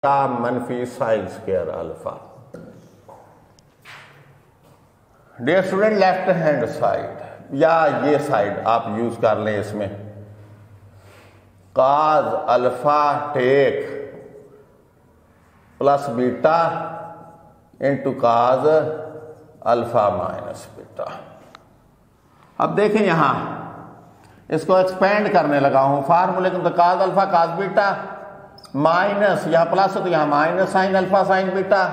मनफी sine square alpha. Dear student, left hand side या ये साइड आप यूज कर लें, इसमें cos alpha take plus beta into cos alpha minus beta. अब देखें यहां इसको एक्सपेंड करने लगा हूं फार्मूले को, तो काज अल्फा काज बीटा माइनस यहां प्लस है तो यहां minus sign alpha sine beta,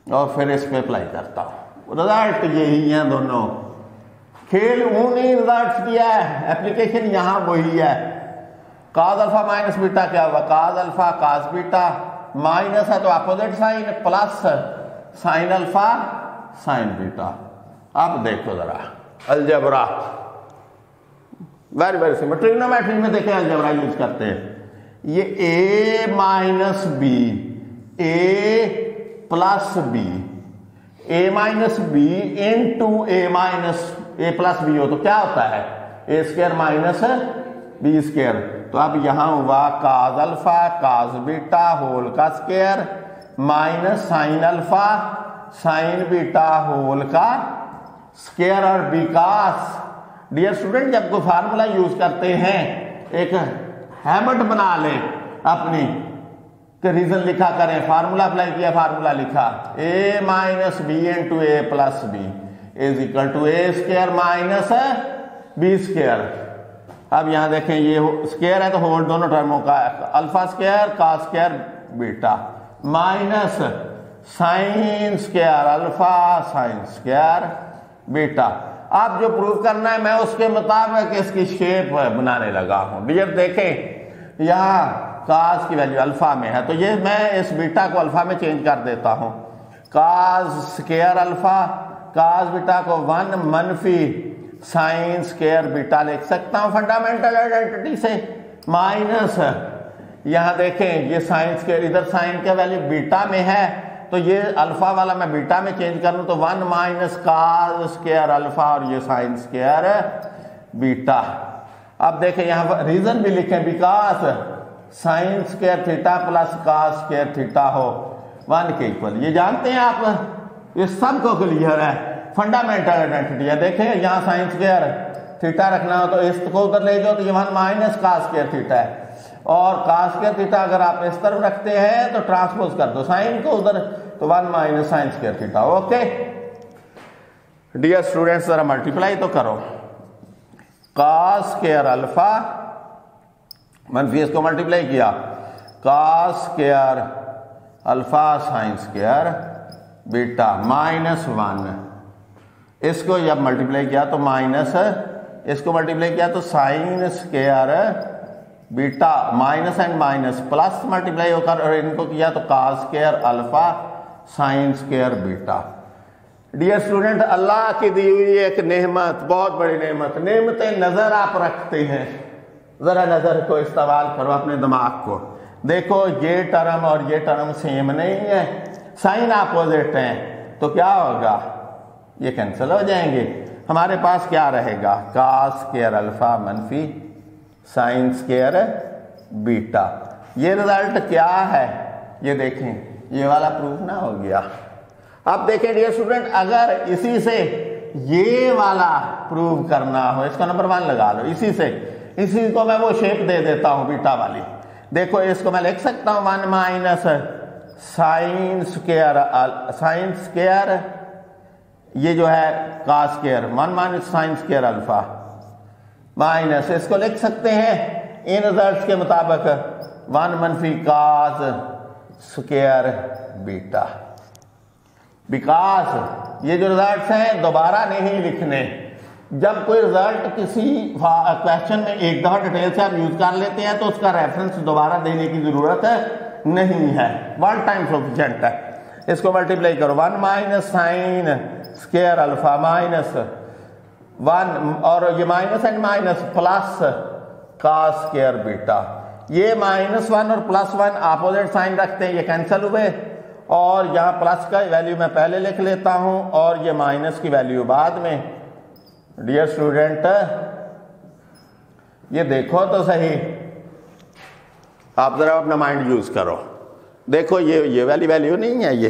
और फिर इस पे अप्लाई करता हूं। रिजल्ट यही है, दोनों खेल उन्हीं रिजल्ट किया है, एप्लीकेशन यहां वही है। काज अल्फा माइनस बीटा क्या हुआ, cos alpha cos beta, minus है तो opposite sign, plus sine alpha sine beta. अब देखो जरा algebra, very very simple. Trigonometry में देखें अलजेब्रा यूज करते हैं। ये a minus B, a plus B, a minus B into a minus a plus B हो तो क्या होता है, a square minus B square. तो अब यहां हुआ cos alpha cos beta whole का square minus sign alpha sine beta whole का स्क्वायर। और बिकॉज डियर स्टूडेंट, जब कोई फार्मूला यूज करते हैं एक हैबिट बना ले अपनी कि रीजन लिखा करें, फार्मूला अप्लाई किया फार्मूला लिखा, a minus B into A plus B is equal to A square minus B square. अब यहां देखें ये स्क्वायर है तो होल दोनों टर्मों का, alpha square cos square beta minus sine square alpha sine square beta. अब जो प्रूव करना है मैं उसके मुताबिक इसकी शेप बनाने लगा हूं। डियर देखें यहां काज की वैल्यू अल्फा में है तो ये मैं इस बीटा को अल्फा में चेंज कर देता हूं। काज स्क्वायर अल्फा काज बीटा को 1 मनफी साइन स्क्वायर बीटा लिख सकता हूं फंडामेंटल आइडेंटिटी से, माइनस यहां देखें ये साइन स्क्वायर, इधर साइन का वैल्यू बीटा में है तो ये अल्फा वाला मैं बीटा में चेंज कर लूं तो 1 माइनस काज स्क्वायर अल्फा और ये साइन स्क्वायर बीटा। अब देखें यहां रीजन भी लिखें, because sign square theta plus cause square theta हो 1 के इक्वल। ये जानते हैं आप, ये सबको क्लियर है, फंडामेंटल आइडेंटिटी है। देखें यहां साइन स्क्वायर थीटा रखना हो तो इसको उधर ले जाओ तो ये 1 माइनस काज स्क्वायर थीटा है, और काज स्क्वायर थीटा अगर आप इस तरफ रखते हैं तो ट्रांसपोज कर दो साइन को उधर तो 1 minus sine square theta. Okay dear students, जरा मल्टीप्लाई तो करो, काज स्क्वायर अल्फा मनफी इसको मल्टीप्लाई किया cos square alpha sine square beta minus 1, इसको जब मल्टीप्लाई किया तो माइनस, इसको मल्टीप्लाई किया तो sine square beta minus and minus plus multiply होकर, और इनको किया तो cos square alpha sine square beta. Dear student, अल्लाह की दी हुई एक नेमत, बहुत बड़ी नेमत, नेमतें नजर आप रखते हैं, जरा नजर को इस्तेमाल करो अपने दिमाग को। देखो ये टर्म और ये टर्म सेम नहीं है, साइन अपोजिट है तो क्या होगा, ये कैंसिल हो जाएंगे। हमारे पास क्या रहेगा, काज स्क्वायर अल्फा मनफी साइन स्क्वायर बीटा। ये रिजल्ट क्या है, ये देखें, ये वाला प्रूफ ना हो गया। अब देखें डियर स्टूडेंट, अगर इसी से ये वाला प्रूव करना हो, इसका नंबर 1 लगा लो, इसी को मैं वो शेप दे देता हूं बीटा वाली। देखो इसको मैं लिख सकता हूं 1 माइनस साइन स्क्वायर ये जो है cos square 1 minus sine square alpha minus, इसको लिख सकते हैं इन रिजल्ट्स के मुताबिक 1 मनफी काज स्क्वायर बीटा। बिकॉज ये जो रिजल्ट्स हैं दोबारा नहीं लिखने, जब कोई रिजल्ट किसी क्वेश्चन में एक दफा डिटेल से आप यूज कर लेते हैं तो उसका रेफरेंस दोबारा देने की जरूरत नहीं है, 1 टाइम सफिशिएंट है। इसको मल्टीप्लाई करो 1 minus sine square alpha minus 1 और ये minus and minus plus cause square beta. ये -1 और +1 अपोजिट साइन रखते हैं, ये कैंसिल हुए, और यहां प्लस का वैल्यू मैं पहले लिख लेता हूं और ये माइनस की वैल्यू बाद में। डियर स्टूडेंट ये देखो तो सही, आप जरा अपना माइंड यूज करो। देखो ये वाली वैल्यू नहीं है ये,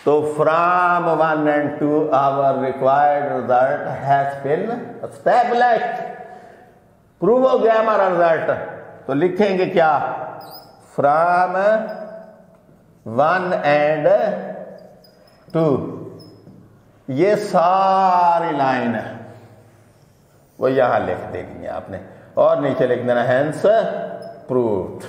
तो from 1 and 2 our required result has been established, prove हो गया हमारा रिजल्ट। तो लिखेंगे क्या, फ्रॉम 1 and 2, ये सारी लाइन है वो यहां लिख देनी है आपने, और नीचे लिख देना हैंस प्रूव्ड।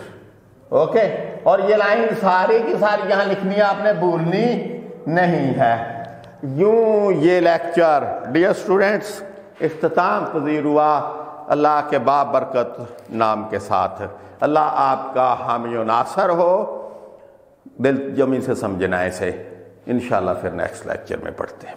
ओके, और ये लाइन सारी की सारी यहां लिखनी है, आपने भूलनी नहीं है। यूं ये लेक्चर डियर स्टूडेंट्स इख्तिताम पज़ीर हुआ अल्लाह के बाबरकत नाम के साथ। अल्लाह आपका हामी नासर हो, दिल जमी से समझना इसे। इंशाल्लाह फिर नेक्स्ट लेक्चर में पढ़ते हैं।